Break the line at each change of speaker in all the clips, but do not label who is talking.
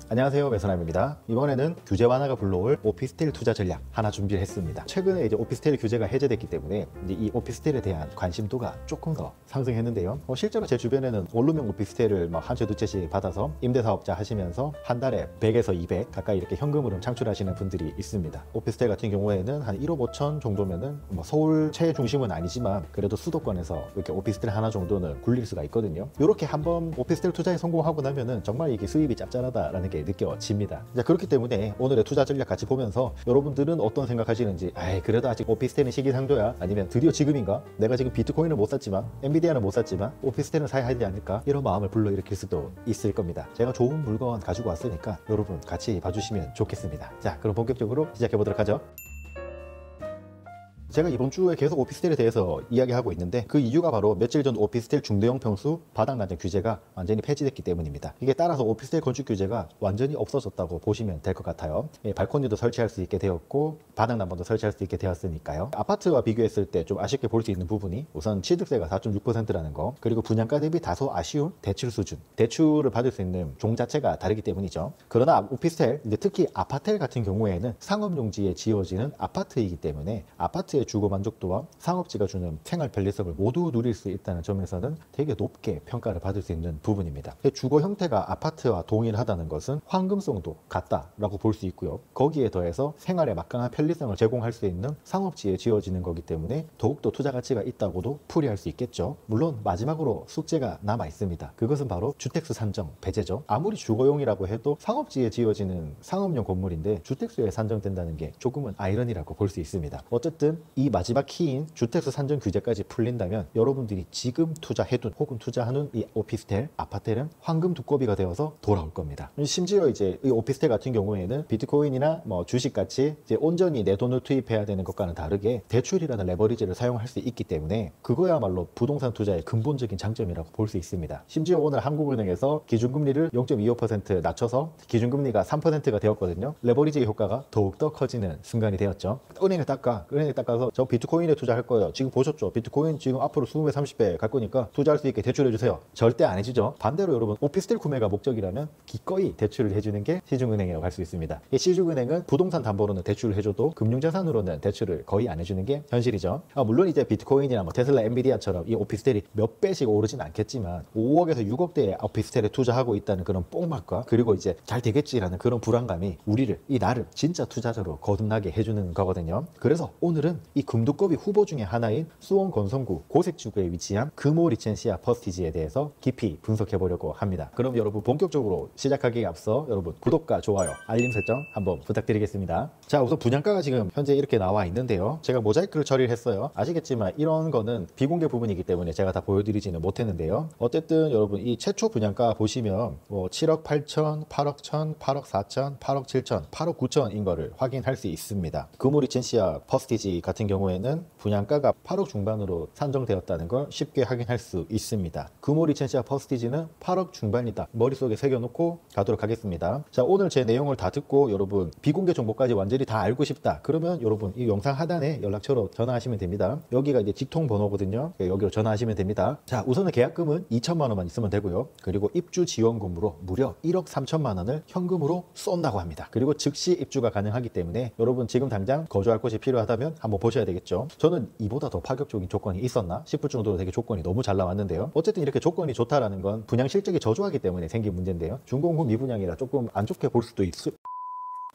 안녕하세요, 매선함입니다. 이번에는 규제 완화가 불러올 오피스텔 투자 전략 하나 준비를 했습니다. 최근에 이제 오피스텔 규제가 해제됐기 때문에 이제 이 오피스텔에 대한 관심도가 조금 더 상승했는데요. 실제로 제 주변에는 원룸형 오피스텔을 한 채 두 채씩 받아서 임대사업자 하시면서 한 달에 100에서 200 가까이 이렇게 현금으로 창출하시는 분들이 있습니다. 오피스텔 같은 경우에는 한 1억 5천 정도면은 서울 최중심은 아니지만 그래도 수도권에서 이렇게 오피스텔 하나 정도는 굴릴 수가 있거든요. 이렇게 한번 오피스텔 투자에 성공하고 나면은 정말 이게 수입이 짭짤하다라는 게 느껴집니다. 자, 그렇기 때문에 오늘의 투자 전략 같이 보면서 여러분들은 어떤 생각하시는지, 그래도 아직 오피스텔은 시기상조야, 아니면 드디어 지금인가, 내가 지금 비트코인을 못 샀지만 엔비디아는 못 샀지만 오피스텔은 사야 하지 않을까, 이런 마음을 불러일으킬 수도 있을 겁니다. 제가 좋은 물건 가지고 왔으니까 여러분 같이 봐주시면 좋겠습니다. 자, 그럼 본격적으로 시작해 보도록 하죠. 제가 이번 주에 계속 오피스텔에 대해서 이야기하고 있는데 그 이유가 바로 며칠 전 오피스텔 중대형 평수 바닥난장 규제가 완전히 폐지됐기 때문입니다. 이게 따라서 오피스텔 건축 규제가 완전히 없어졌다고 보시면 될 것 같아요. 발코니도 설치할 수 있게 되었고 바닥난방도 설치할 수 있게 되었으니까요. 아파트와 비교했을 때 좀 아쉽게 볼 수 있는 부분이 우선 취득세가 4.6%라는 거, 그리고 분양가 대비 다소 아쉬운 대출 수준, 대출을 받을 수 있는 종 자체가 다르기 때문이죠. 그러나 오피스텔, 특히 아파텔 같은 경우에는 상업용지에 지어지는 아파트이기 때문에 아파트의 주거 만족도와 상업지가 주는 생활 편리성을 모두 누릴 수 있다는 점에서는 되게 높게 평가를 받을 수 있는 부분입니다. 주거 형태가 아파트와 동일하다는 것은 황금성도 같다라고 볼 수 있고요. 거기에 더해서 생활에 막강한 편리성을 제공할 수 있는 상업지에 지어지는 거기 때문에 더욱더 투자 가치가 있다고도 풀이할 수 있겠죠. 물론 마지막으로 숙제가 남아 있습니다. 그것은 바로 주택수 산정 배제죠. 아무리 주거용이라고 해도 상업지에 지어지는 상업용 건물인데 주택수에 산정된다는 게 조금은 아이러니라고 볼 수 있습니다. 어쨌든 이 마지막 키인 주택수 산정 규제까지 풀린다면 여러분들이 지금 투자해둔 혹은 투자하는 이 오피스텔, 아파텔은 황금 두꺼비가 되어서 돌아올 겁니다. 심지어 이제 이 오피스텔 같은 경우에는 비트코인이나 주식같이 이제 온전히 내 돈을 투입해야 되는 것과는 다르게 대출이라는 레버리지를 사용할 수 있기 때문에 그거야말로 부동산 투자의 근본적인 장점이라고 볼 수 있습니다. 심지어 오늘 한국은행에서 기준금리를 0.25% 낮춰서 기준금리가 3%가 되었거든요. 레버리지의 효과가 더욱더 커지는 순간이 되었죠. 은행에 닦아서 저 비트코인에 투자할 거예요. 지금 보셨죠? 비트코인 지금 앞으로 20배, 30배 갈 거니까 투자할 수 있게 대출해 주세요. 절대 안 해주죠. 반대로 여러분, 오피스텔 구매가 목적이라면 기꺼이 대출을 해주는 게 시중은행이라고 할 수 있습니다. 이 시중은행은 부동산 담보로는 대출을 해줘도 금융자산으로는 대출을 거의 안 해주는 게 현실이죠. 물론 이제 비트코인이나 테슬라, 엔비디아처럼 이 오피스텔이 몇 배씩 오르진 않겠지만 5억에서 6억대의 오피스텔에 투자하고 있다는 그런 뽕맛과 그리고 이제 잘 되겠지라는 그런 불안감이 나를 진짜 투자자로 거듭나게 해주는 거거든요. 그래서 오늘은 이 금두꺼비 후보 중에 하나인 수원 건성구 고색지구에 위치한 금호 리첸시아 퍼스티지에 대해서 깊이 분석해 보려고 합니다. 그럼 여러분 본격적으로 시작하기에 앞서 여러분 구독과 좋아요, 알림 설정 한번 부탁드리겠습니다. 자, 우선 분양가가 지금 현재 이렇게 나와 있는데요. 제가 모자이크를 처리를 했어요. 아시겠지만 이런 거는 비공개 부분이기 때문에 제가 다 보여드리지는 못했는데요. 어쨌든 여러분 이 최초 분양가 보시면 7억 8천, 8억 1천, 8억 4천, 8억 7천, 8억 9천인 거를 확인할 수 있습니다. 금호 리첸시아 퍼스티지 같은 경우에는 분양가가 8억 중반으로 산정되었다는 걸 쉽게 확인할 수 있습니다. 금호 리첸시아 퍼스티지는 8억 중반이다. 머릿속에 새겨놓고 가도록 하겠습니다. 자, 오늘 제 내용을 다 듣고 여러분 비공개 정보까지 완전히 다 알고 싶다. 그러면 여러분 이 영상 하단에 연락처로 전화하시면 됩니다. 여기가 이제 직통 번호거든요. 여기로 전화하시면 됩니다. 자, 우선은 계약금은 2천만 원만 있으면 되고요. 그리고 입주 지원금으로 무려 1억 3천만 원을 현금으로 쏜다고 합니다. 그리고 즉시 입주가 가능하기 때문에 여러분 지금 당장 거주할 곳이 필요하다면 한번 보셔야 되겠죠. 저는 이보다 더 파격적인 조건이 있었나 싶을 정도로 되게 조건이 너무 잘 나왔는데요. 어쨌든 이렇게 조건이 좋다라는 건 분양 실적이 저조하기 때문에 생긴 문제인데요. 준공후 미분양이라 조금 안 좋게 볼 수도 있을.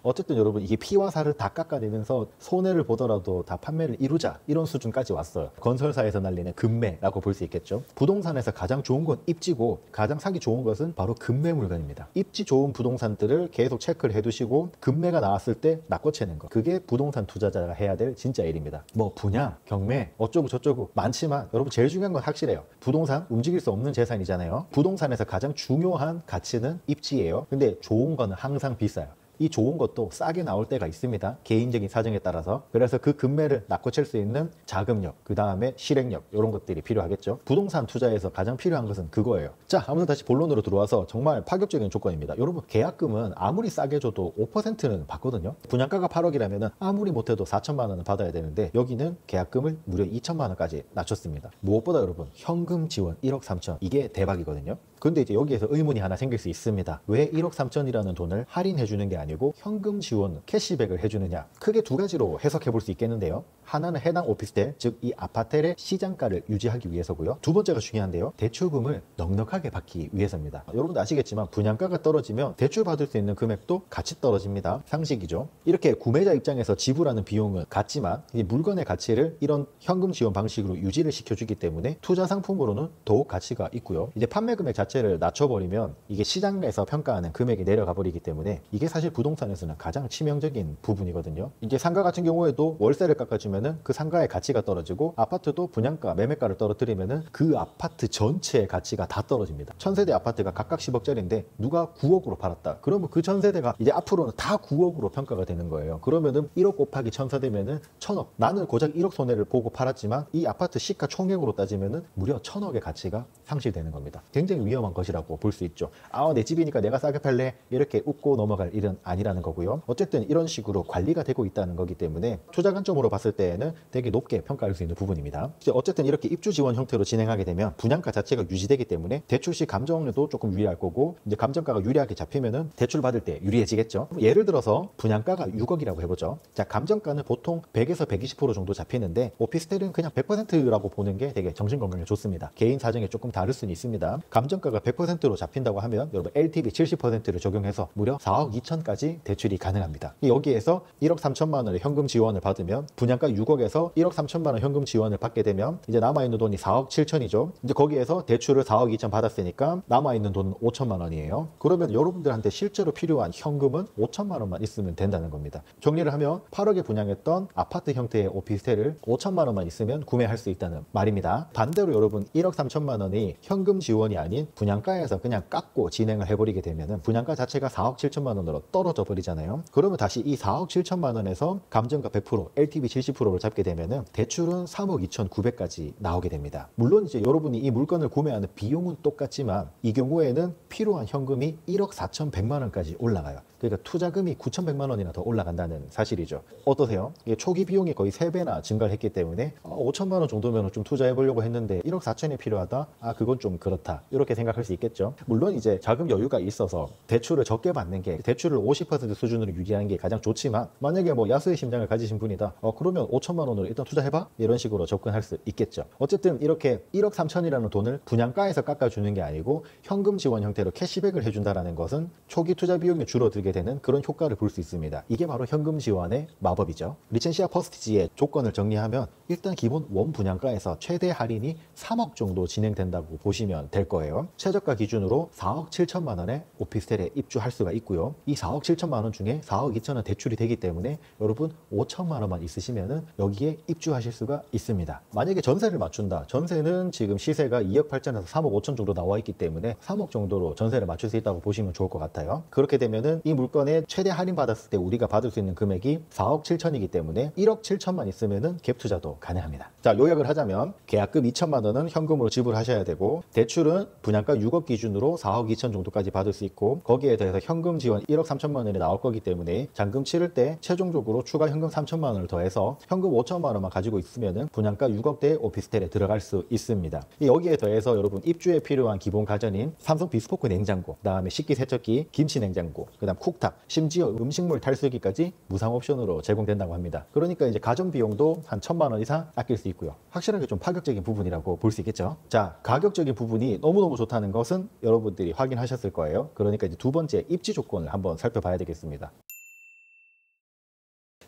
어쨌든 여러분 이게 피와 살을 다 깎아내면서 손해를 보더라도 다 판매를 이루자, 이런 수준까지 왔어요. 건설사에서 날리는 금매라고 볼 수 있겠죠. 부동산에서 가장 좋은 건 입지고 가장 사기 좋은 것은 바로 금매 물건입니다. 입지 좋은 부동산들을 계속 체크를 해두시고 금매가 나왔을 때 낚아채는 거, 그게 부동산 투자자가 해야 될 진짜 일입니다. 분양, 경매 어쩌고 저쩌고 많지만 여러분 제일 중요한 건 확실해요. 부동산 움직일 수 없는 재산이잖아요. 부동산에서 가장 중요한 가치는 입지예요. 근데 좋은 거는 항상 비싸요. 이 좋은 것도 싸게 나올 때가 있습니다. 개인적인 사정에 따라서. 그래서 그 금매를 낚아챌 수 있는 자금력, 그 다음에 실행력, 이런 것들이 필요하겠죠. 부동산 투자에서 가장 필요한 것은 그거예요. 자, 아무튼 다시 본론으로 들어와서 정말 파격적인 조건입니다. 여러분 계약금은 아무리 싸게 줘도 5%는 받거든요. 분양가가 8억이라면 아무리 못해도 4천만 원은 받아야 되는데 여기는 계약금을 무려 2천만 원까지 낮췄습니다. 무엇보다 여러분 현금 지원 1억 3천, 이게 대박이거든요. 근데 이제 여기에서 의문이 하나 생길 수 있습니다. 왜 1억 3천이라는 돈을 할인해 주는 게 아니고 현금 지원, 캐시백을 해주느냐? 크게 두 가지로 해석해 볼 수 있겠는데요. 하나는 해당 오피스텔, 즉 이 아파트의 시장가를 유지하기 위해서고요. 두 번째가 중요한데요. 대출금을 넉넉하게 받기 위해서입니다. 여러분도 아시겠지만 분양가가 떨어지면 대출 받을 수 있는 금액도 같이 떨어집니다. 상식이죠. 이렇게 구매자 입장에서 지불하는 비용은 같지만 이 물건의 가치를 이런 현금 지원 방식으로 유지를 시켜주기 때문에 투자 상품으로는 더욱 가치가 있고요. 이제 판매 금액 자체를 낮춰버리면 이게 시장에서 평가하는 금액이 내려가 버리기 때문에 이게 사실 부동산에서는 가장 치명적인 부분이거든요. 이제 상가 같은 경우에도 월세를 깎아주면은 그 상가의 가치가 떨어지고 아파트도 분양가, 매매가를 떨어뜨리면은 그 아파트 전체의 가치가 다 떨어집니다. 1000세대 아파트가 각각 10억짜리인데 누가 9억으로 팔았다. 그러면 그 1000세대가 이제 앞으로는 다 9억으로 평가가 되는 거예요. 그러면은 1억 곱하기 1000세대면은 1000억. 나는 고작 1억 손해를 보고 팔았지만 이 아파트 시가 총액으로 따지면은 무려 1000억의 가치가 상실되는 겁니다. 굉장히 위험한 것이라고 볼 수 있죠. 내 집이니까 내가 싸게 팔래. 이렇게 웃고 넘어갈 일은 아니라는 거고요. 어쨌든 이런 식으로 관리가 되고 있다는 거기 때문에 투자 관점으로 봤을 때에는 되게 높게 평가할 수 있는 부분입니다. 어쨌든 이렇게 입주 지원 형태로 진행하게 되면 분양가 자체가 유지되기 때문에 대출 시 감정도 조금 유리할 거고 이제 감정가가 유리하게 잡히면은 대출 받을 때 유리해지겠죠. 예를 들어서 분양가가 6억이라고 해보죠. 자, 감정가는 보통 100에서 120% 정도 잡히는데 오피스텔은 그냥 100%라고 보는 게 되게 정신건강에 좋습니다. 개인 사정에 조금 다를 수는 있습니다. 감정가가 100%로 잡힌다고 하면 여러분 LTV 70%를 적용해서 무려 4억 2천까지 대출이 가능합니다. 여기에서 1억 3천만 원의 현금 지원을 받으면 분양가 6억에서 1억 3천만 원 현금 지원을 받게 되면 이제 남아있는 돈이 4억 7천이죠. 이제 거기에서 대출을 4억 2천 받았으니까 남아있는 돈은 5천만 원이에요. 그러면 여러분들한테 실제로 필요한 현금은 5천만 원만 있으면 된다는 겁니다. 정리를 하면 8억에 분양했던 아파트 형태의 오피스텔을 5천만 원만 있으면 구매할 수 있다는 말입니다. 반대로 여러분 1억 3천만 원이 현금 지원이 아닌 분양가에서 그냥 깎고 진행을 해버리게 되면은 분양가 자체가 4억 7천만 원으로 떨어져 버리잖아요. 그러면 다시 이 4억 7천만 원에서 감정가 100%, LTV 70%를 잡게 되면은 대출은 3억 2,900까지 나오게 됩니다. 물론 이제 여러분이 이 물건을 구매하는 비용은 똑같지만 이 경우에는 필요한 현금이 1억 4,100만 원까지 올라가요. 그러니까 투자금이 9,100만 원이나 더 올라간다는 사실이죠. 어떠세요? 이게 초기 비용이 거의 3배나 증가를 했기 때문에 5천만 원 정도면 좀 투자해 보려고 했는데 1억 4천이 필요하다? 그건 좀 그렇다. 이렇게 생각할 수 있겠죠. 물론 이제 자금 여유가 있어서 대출을 적게 받는 게 대출을 50% 수준으로 유지하는 게 가장 좋지만 만약에 뭐 야수의 심장을 가지신 분이다. 그러면 5천만 원으로 일단 투자해봐? 이런 식으로 접근할 수 있겠죠. 어쨌든 이렇게 1억 3천이라는 돈을 분양가에서 깎아주는 게 아니고 현금 지원 형태로 캐시백을 해준다는 것은 초기 투자 비용이 줄어들게 되는 그런 효과를 볼 수 있습니다. 이게 바로 현금 지원의 마법이죠. 리첸시아 퍼스티지의 조건을 정리하면 일단 기본 원 분양가에서 최대 할인이 3억 정도 진행된다고 보시면 될 거예요. 최저가 기준으로 4억 7천만 원에 오피스텔에 입주할 수가 있고요. 이 4억 7천만 원 중에 4억 2천 원 대출이 되기 때문에 여러분 5천만 원만 있으시면은 여기에 입주하실 수가 있습니다. 만약에 전세를 맞춘다. 전세는 지금 시세가 2억 8천에서 3억 5천 정도 나와 있기 때문에 3억 정도로 전세를 맞출 수 있다고 보시면 좋을 것 같아요. 그렇게 되면은 이 물건에 최대 할인 받았을 때 우리가 받을 수 있는 금액이 4억 7천이기 때문에 1억 7천만 있으면은 갭 투자도 가능합니다. 자, 요약을 하자면 계약금 2천만 원은 현금으로 지불하셔야 되고 대출은 분양가 6억 기준으로 4억 2천 정도까지 받을 수 있고 거기에 더해서 현금 지원 1억 3천만 원이 나올 거기 때문에 잔금 치를 때 최종적으로 추가 현금 3천만 원을 더해서 현금 5천만 원만 가지고 있으면은 분양가 6억대 오피스텔에 들어갈 수 있습니다. 여기에 더해서 여러분 입주에 필요한 기본 가전인 삼성 비스포크 냉장고, 그다음에 식기세척기, 김치 냉장고, 그다음 쿡탑, 심지어 음식물 탈수기까지 무상 옵션으로 제공된다고 합니다. 그러니까 이제 가전 비용도 한 1,000만 원 이상 아낄 수 있고요. 확실하게 좀 파격적인 부분이라고 볼 수 있겠죠. 자, 가격적인 부분이 너무너무 좋다는 것은 여러분들이 확인하셨을 거예요. 그러니까 이제 두 번째 입지 조건을 한번 살펴봐야 되겠습니다.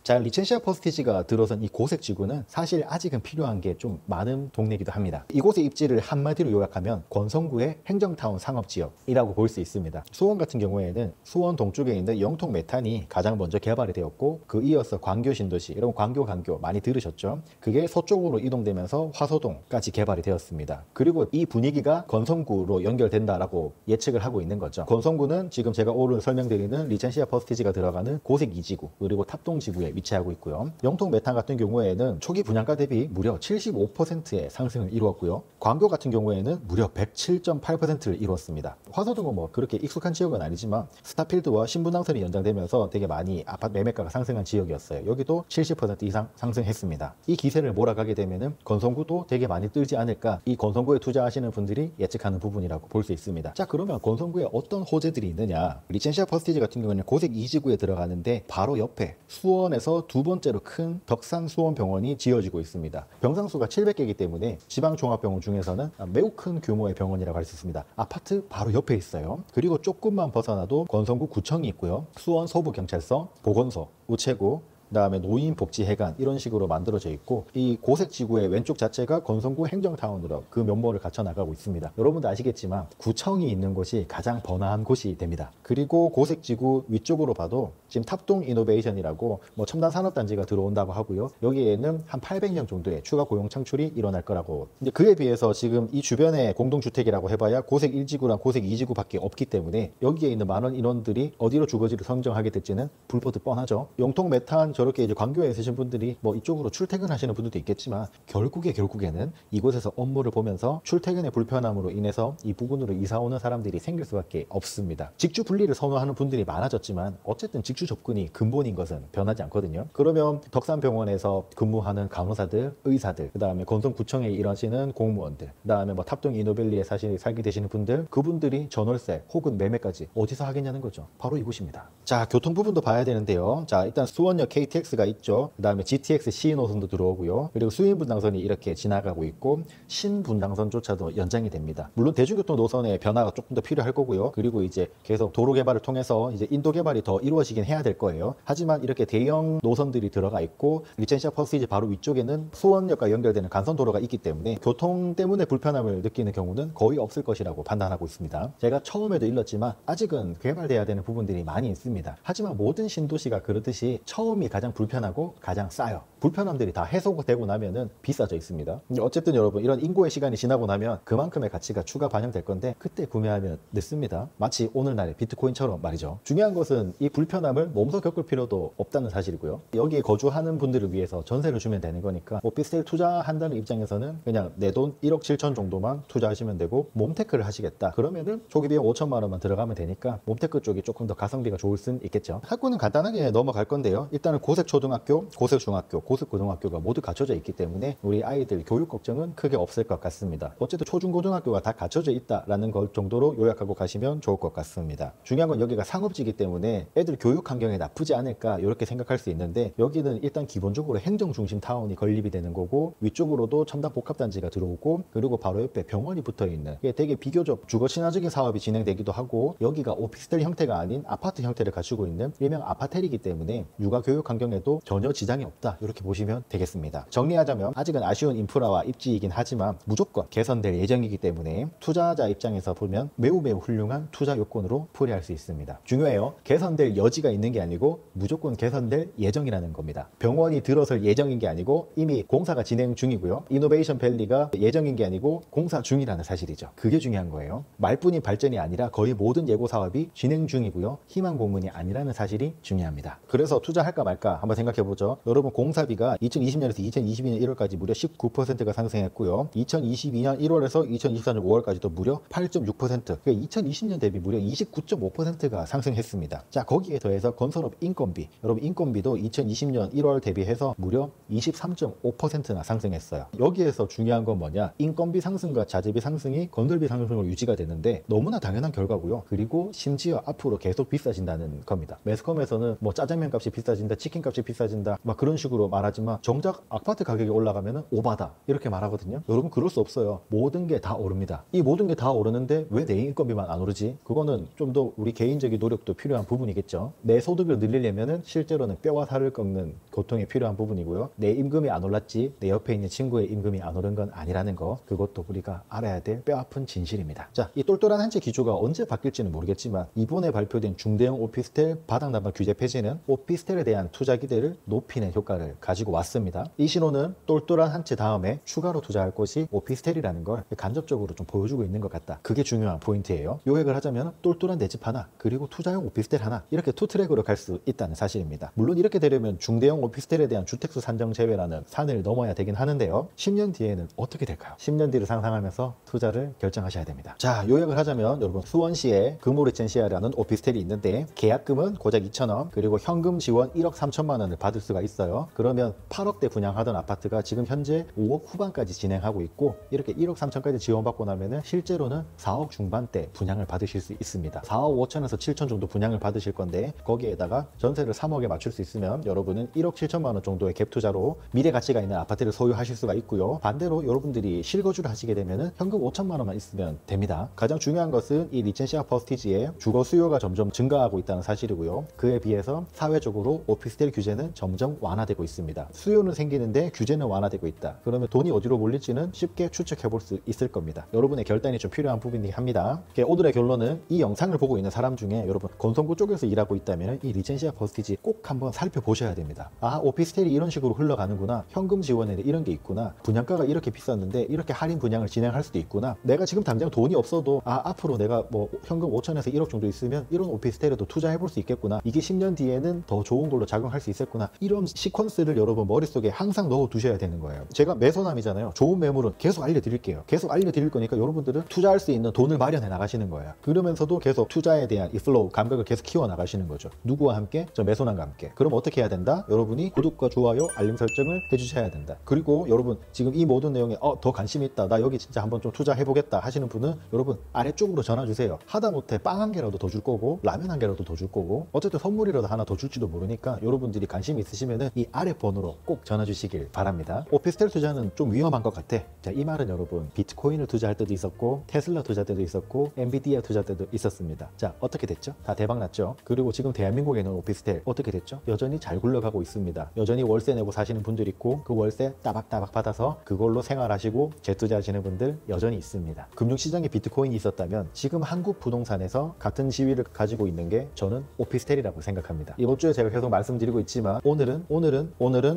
자, 리첸시아 퍼스티지가 들어선 이 고색 지구는 사실 아직은 필요한 게 좀 많은 동네이기도 합니다. 이곳의 입지를 한마디로 요약하면 권성구의 행정타운 상업지역이라고 볼 수 있습니다. 수원 같은 경우에는 수원 동쪽에 있는 영통 메탄이 가장 먼저 개발이 되었고 그 이어서 광교 신도시, 여러분 광교 강교 많이 들으셨죠? 그게 서쪽으로 이동되면서 화서동까지 개발이 되었습니다. 그리고 이 분위기가 권성구로 연결된다라고 예측을 하고 있는 거죠. 권성구는 지금 제가 오늘 설명드리는 리첸시아 퍼스티지가 들어가는 고색 2지구 그리고 탑동지구의 위치하고 있고요. 영통 메탄 같은 경우에는 초기 분양가 대비 무려 75%의 상승을 이루었고요. 광교 같은 경우에는 무려 107.8%를 이루었습니다. 화서동은 뭐 그렇게 익숙한 지역은 아니지만 스타필드와 신분당선이 연장되면서 되게 많이 아파트 매매가가 상승한 지역이었어요. 여기도 70% 이상 상승했습니다. 이 기세를 몰아가게 되면은 건성구도 되게 많이 뜨지 않을까, 이 건성구에 투자하시는 분들이 예측하는 부분이라고 볼 수 있습니다. 자, 그러면 건성구에 어떤 호재들이 있느냐. 리젠시아 퍼스티지 같은 경우는 고색 2지구에 들어가는데 바로 옆에 수원에서 두 번째로 큰 덕산 수원병원이 지어지고 있습니다. 병상수가 700개이기 때문에 지방종합병원 중에서는 매우 큰 규모의 병원이라고 할 수 있습니다. 아파트 바로 옆에 있어요. 그리고 조금만 벗어나도 건성구 구청이 있고요. 수원 서부경찰서, 보건소, 우체국, 그다음에 노인복지회관 이런 식으로 만들어져 있고, 이 고색지구의 왼쪽 자체가 건성구 행정타운으로 그 면모를 갖춰 나가고 있습니다. 여러분도 아시겠지만 구청이 있는 곳이 가장 번화한 곳이 됩니다. 그리고 고색지구 위쪽으로 봐도 지금 탑동 이노베이션이라고 뭐 첨단 산업단지가 들어온다고 하고요. 여기에는 한 800명 정도의 추가 고용 창출이 일어날 거라고. 근데 그에 비해서 지금 이 주변에 공동주택이라고 해봐야 고색 1지구랑 고색 2지구밖에 없기 때문에 여기에 있는 많은 인원들이 어디로 주거지를 선정하게 될지는 불보듯 뻔하죠. 영통 메탄 저렇게 이제 광교에 있으신 분들이 뭐 이쪽으로 출퇴근하시는 분들도 있겠지만 결국에는 이곳에서 업무를 보면서 출퇴근의 불편함으로 인해서 이 부근으로 이사 오는 사람들이 생길 수밖에 없습니다. 직주 분리를 선호하는 분들이 많아졌지만 어쨌든 직주 접근이 근본인 것은 변하지 않거든요. 그러면 덕산병원에서 근무하는 간호사들, 의사들, 그다음에 건성구청에 일하시는 공무원들, 그다음에 뭐 탑동 이노밸리에 살게 되시는 분들, 그분들이 전월세 혹은 매매까지 어디서 하겠냐는 거죠. 바로 이곳입니다. 자, 교통 부분도 봐야 되는데요. 자, 일단 수원역 KTX가 있죠. 그다음에 GTX C노선도 들어오고요. 그리고 수인분당선이 이렇게 지나가고 있고 신분당선조차도 연장이 됩니다. 물론 대중교통 노선의 변화가 조금 더 필요할 거고요. 그리고 이제 계속 도로 개발을 통해서 이제 인도 개발이 더 이루어지긴 해야 될 거예요. 하지만 이렇게 대형 노선들이 들어가 있고 리젠시아 퍼스티지 바로 위쪽에는 수원역과 연결되는 간선도로가 있기 때문에 교통 때문에 불편함을 느끼는 경우는 거의 없을 것이라고 판단하고 있습니다. 제가 처음에도 일렀지만 아직은 개발돼야 되는 부분들이 많이 있습니다. 하지만 모든 신도시가 그렇듯이 처음이 가장 불편하고 가장 싸요. 불편함들이 다 해소되고 나면은 비싸져 있습니다. 어쨌든 여러분, 이런 인고의 시간이 지나고 나면 그만큼의 가치가 추가 반영될 건데 그때 구매하면 늦습니다. 마치 오늘날의 비트코인처럼 말이죠. 중요한 것은 이 불편함을 몸소 겪을 필요도 없다는 사실이고요. 여기에 거주하는 분들을 위해서 전세를 주면 되는 거니까 오피스텔 투자한다는 입장에서는 그냥 내 돈 1억 7천 정도만 투자하시면 되고, 몸테크를 하시겠다 그러면은 초기 비용 5천만 원만 들어가면 되니까 몸테크 쪽이 조금 더 가성비가 좋을 순 있겠죠. 학군은 간단하게 넘어갈 건데요. 일단은 고색초등학교, 고색중학교, 고색고등학교가 모두 갖춰져 있기 때문에 우리 아이들 교육 걱정은 크게 없을 것 같습니다. 어쨌든 초중고등학교가 다 갖춰져 있다라는 것 정도로 요약하고 가시면 좋을 것 같습니다. 중요한 건 여기가 상업지이기 때문에 애들 교육 환경이 나쁘지 않을까 이렇게 생각할 수 있는데, 여기는 일단 기본적으로 행정중심 타운이 건립이 되는 거고, 위쪽으로도 첨단 복합단지가 들어오고, 그리고 바로 옆에 병원이 붙어있는, 이게 되게 비교적 주거 친화적인 사업이 진행되기도 하고, 여기가 오피스텔 형태가 아닌 아파트 형태를 갖추고 있는 일명 아파텔이기 때문에 육아 교육 환경에도 전혀 지장이 없다 이렇게 보시면 되겠습니다. 정리하자면 아직은 아쉬운 인프라와 입지이긴 하지만 무조건 개선될 예정이기 때문에 투자자 입장에서 보면 매우 훌륭한 투자 요건으로 풀이할 수 있습니다. 중요해요. 개선될 여지가 있는 게 아니고 무조건 개선될 예정이라는 겁니다. 병원이 들어설 예정인 게 아니고 이미 공사가 진행 중이고요. 이노베이션 밸리가 예정인 게 아니고 공사 중이라는 사실이죠. 그게 중요한 거예요. 말뿐인 발전이 아니라 거의 모든 예고 사업이 진행 중이고요. 희망 고문이 아니라는 사실이 중요합니다. 그래서 투자할까 말까 한번 생각해보죠. 여러분, 공사비가 2020년에서 2022년 1월까지 무려 19%가 상승했고요. 2022년 1월에서 2024년 5월까지도 무려 8.6%, 그러니까 2020년 대비 무려 29.5%가 상승했습니다. 자, 거기에 더해서 건설업 인건비, 여러분 인건비도 2020년 1월 대비해서 무려 23.5%나 상승했어요. 여기에서 중요한 건 뭐냐, 인건비 상승과 자재비 상승이 건설비 상승으로 유지가 되는데 너무나 당연한 결과고요. 그리고 심지어 앞으로 계속 비싸진다는 겁니다. 매스컴에서는 뭐 짜장면 값이 비싸진다, 치킨 값이 비싸진다 막 그런 식으로 말하지만 정작 아파트 가격이 올라가면 오바다 이렇게 말하거든요. 여러분, 그럴 수 없어요. 모든 게 다 오릅니다. 이 모든 게 다 오르는데 왜 내 인건비만 안 오르지? 그거는 좀 더 우리 개인적인 노력도 필요한 부분이겠죠. 내 소득을 늘리려면 실제로는 뼈와 살을 꺾는 고통이 필요한 부분이고요. 내 임금이 안 올랐지 내 옆에 있는 친구의 임금이 안 오른 건 아니라는 거, 그것도 우리가 알아야 될 뼈아픈 진실입니다. 자, 이 똘똘한 한 채 기조가 언제 바뀔지는 모르겠지만 이번에 발표된 중대형 오피스텔 바닥난방 규제 폐지는 오피스텔에 대한 투자 기대를 높이는 효과를 가지고 왔습니다. 이 신호는 똘똘한 한 채 다음에 추가로 투자할 곳이 오피스텔이라는 걸 간접적으로 좀 보여주고 있는 것 같다. 그게 중요한 포인트예요. 요약을 하자면 똘똘한 내 집 하나 그리고 투자용 오피스텔 하나 이렇게 투 트랙으로 갈 수 있다는 사실입니다. 물론 이렇게 되려면 중대형 오피스텔에 대한 주택수 산정 제외라는 산을 넘어야 되긴 하는데요. 10년 뒤에는 어떻게 될까요? 10년 뒤를 상상하면서 투자를 결정하셔야 됩니다. 자, 요약을 하자면 여러분 수원시에 금호리젠시아라는 오피스텔이 있는데 계약금은 고작 2,000원 그리고 현금 지원 1억 3천만 원을 받을 수가 있어요. 그러면 8억대 분양하던 아파트가 지금 현재 5억 후반까지 진행하고 있고 이렇게 1억 3천까지 지원받고 나면은 실제로는 4억 중반대 분양을 받으실 수 있습니다. 4억 5천에서 7천 정도 분양을 받으실 건데 거기에다가 전세를 3억에 맞출 수 있으면 여러분은 1억 7천만 원 정도의 갭 투자로 미래 가치가 있는 아파트를 소유하실 수가 있고요. 반대로 여러분들이 실거주를 하시게 되면은 현금 5천만 원만 있으면 됩니다. 가장 중요한 것은 이 리젠시아 퍼스티지의 주거 수요가 점점 증가하고 있다는 사실이고요. 그에 비해서 사회적으로 오피스텔 규제는 점점 완화되고 있습니다. 수요는 생기는데 규제는 완화되고 있다. 그러면 돈이 어디로 몰릴지는 쉽게 추측해 볼 수 있을 겁니다. 여러분의 결단이 좀 필요한 부분이긴 합니다. 오늘의 결론은 이 영상을 보고 있는 사람 중에 여러분 건설구 쪽에서 일하고 있다면 이 리젠시아 퍼스티지 꼭 한번 살펴보셔야 됩니다. 아, 오피스텔이 이런 식으로 흘러가는구나. 현금 지원에 이런 게 있구나. 분양가가 이렇게 비쌌는데 이렇게 할인 분양을 진행할 수도 있구나. 내가 지금 당장 돈이 없어도 앞으로 내가 뭐 현금 5천에서 1억 정도 있으면 이런 오피스텔에도 투자해 볼 수 있겠구나. 이게 10년 뒤에는 더 좋은 걸로 작용할 수 있겠구나. 이런 시퀀스를 여러분 머릿속에 항상 넣어 두셔야 되는 거예요. 제가 매소남이잖아요. 좋은 매물은 계속 알려드릴게요. 계속 알려드릴 거니까 여러분들은 투자할 수 있는 돈을 마련해 나가시는 거예요. 그러면서도 계속 투자에 대한 이 플로우 감각을 계속 키워 나가시는 거죠. 누구와 함께? 저 매소남과 함께. 그럼 어떻게 해야 된다? 여러분이 구독과 좋아요, 알림 설정을 해주셔야 된다. 그리고 여러분 지금 이 모든 내용에 더 관심이 있다. 나 여기 진짜 한번 좀 투자해 보겠다 하시는 분은 여러분 아래쪽으로 전화 주세요. 하다못해 빵 한 개라도 더 줄 거고 라면 한 개라도 더 줄 거고 어쨌든 선물이라도 하나 더 줄지도 모르니까 여러분들이 관심이 있으시면은 이 아래 번호로 꼭 전화 주시길 바랍니다. 오피스텔 투자는 좀 위험한 것 같아. 자, 이 말은 여러분 비트코인을 투자할 때도 있었고 테슬라 투자 때도 있었고 엔비디아 투자 때도 있었습니다. 자, 어떻게 됐죠? 다 대박 났죠? 그리고 지금 대한민국에 있는 오피스텔 어떻게 됐죠? 여전히 잘 굴러가고 있습니다. 여전히 월세 내고 사시는 분들 있고 그 월세 따박따박 받아서 그걸로 생활하시고 재투자하시는 분들 여전히 있습니다. 금융시장에 비트코인이 있었다면 지금 한국 부동산에서 같은 지위를 가지고 있는 게 저는 오피스텔이라고 생각합니다. 이번 주에 제가 계속 말씀드리고 있지만 오늘은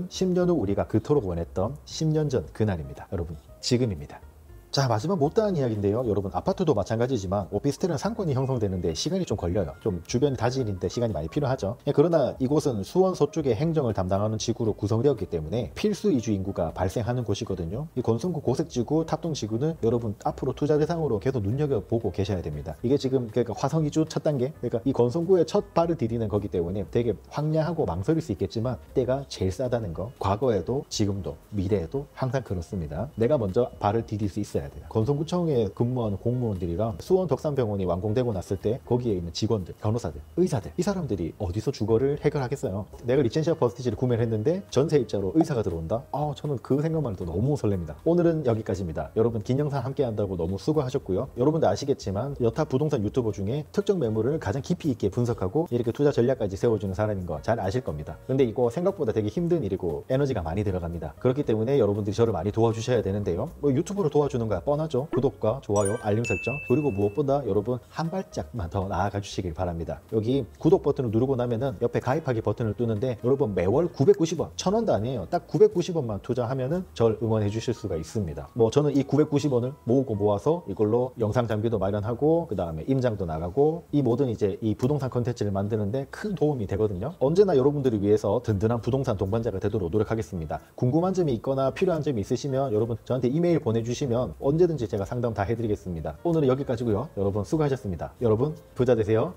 10년 후 우리가 그토록 원했던 10년 전 그날입니다. 여러분 지금입니다. 자, 마지막 못다한 이야기인데요. 여러분 아파트도 마찬가지지만 오피스텔은 상권이 형성되는데 시간이 좀 걸려요. 좀 주변 다지인데 시간이 많이 필요하죠. 그러나 이곳은 수원 서쪽의 행정을 담당하는 지구로 구성되었기 때문에 필수 이주 인구가 발생하는 곳이거든요. 이 건성구 고색지구 탑동지구는 여러분 앞으로 투자 대상으로 계속 눈여겨보고 계셔야 됩니다. 이게 지금 그러니까 화성 이주 첫 단계, 그러니까 이 건성구에 첫 발을 디디는 거기 때문에 되게 황량하고 망설일 수 있겠지만 때가 제일 싸다는 거 과거에도 지금도 미래에도 항상 그렇습니다. 내가 먼저 발을 디딜 수 있어야 돼요. 건성구청에 근무하는 공무원들이랑 수원 덕산병원이 완공되고 났을 때 거기에 있는 직원들, 변호사들, 의사들 이 사람들이 어디서 주거를 해결하겠어요. 내가 리젠시아 퍼스티지를 구매를 했는데 전세입자로 의사가 들어온다? 저는 그 생각만 해도 너무 설렙니다. 오늘은 여기까지입니다. 여러분 긴 영상 함께 한다고 너무 수고하셨고요. 여러분들 아시겠지만 여타 부동산 유튜버 중에 특정 매물을 가장 깊이 있게 분석하고 이렇게 투자 전략까지 세워주는 사람인 거 잘 아실 겁니다. 근데 이거 생각보다 되게 힘든 일이고 에너지가 많이 들어갑니다. 그렇기 때문에 여러분들이 저를 많이 도와주셔야 되는데요. 뭐 유튜브로 도와주는 거야 뻔하죠. 구독과 좋아요, 알림 설정, 그리고 무엇보다 여러분 한 발짝만 더 나아가 주시길 바랍니다. 여기 구독 버튼을 누르고 나면은 옆에 가입하기 버튼을 뜨는데 여러분 매월 990원, 1000원도 아니에요. 딱 990원만 투자하면은 절 응원해 주실 수가 있습니다. 뭐 저는 이 990원을 모으고 모아서 이걸로 영상 장비도 마련하고 그 다음에 임장도 나가고 이 모든 이제 이 부동산 컨텐츠를 만드는데 큰 도움이 되거든요. 언제나 여러분들을 위해서 든든한 부동산 동반자가 되도록 노력하겠습니다. 궁금한 점이 있거나 필요한 점이 있으시면 여러분 저한테 이메일 보내주시면 언제든지 제가 상담 다 해드리겠습니다. 오늘은 여기까지고요. 여러분 수고하셨습니다. 여러분 부자 되세요.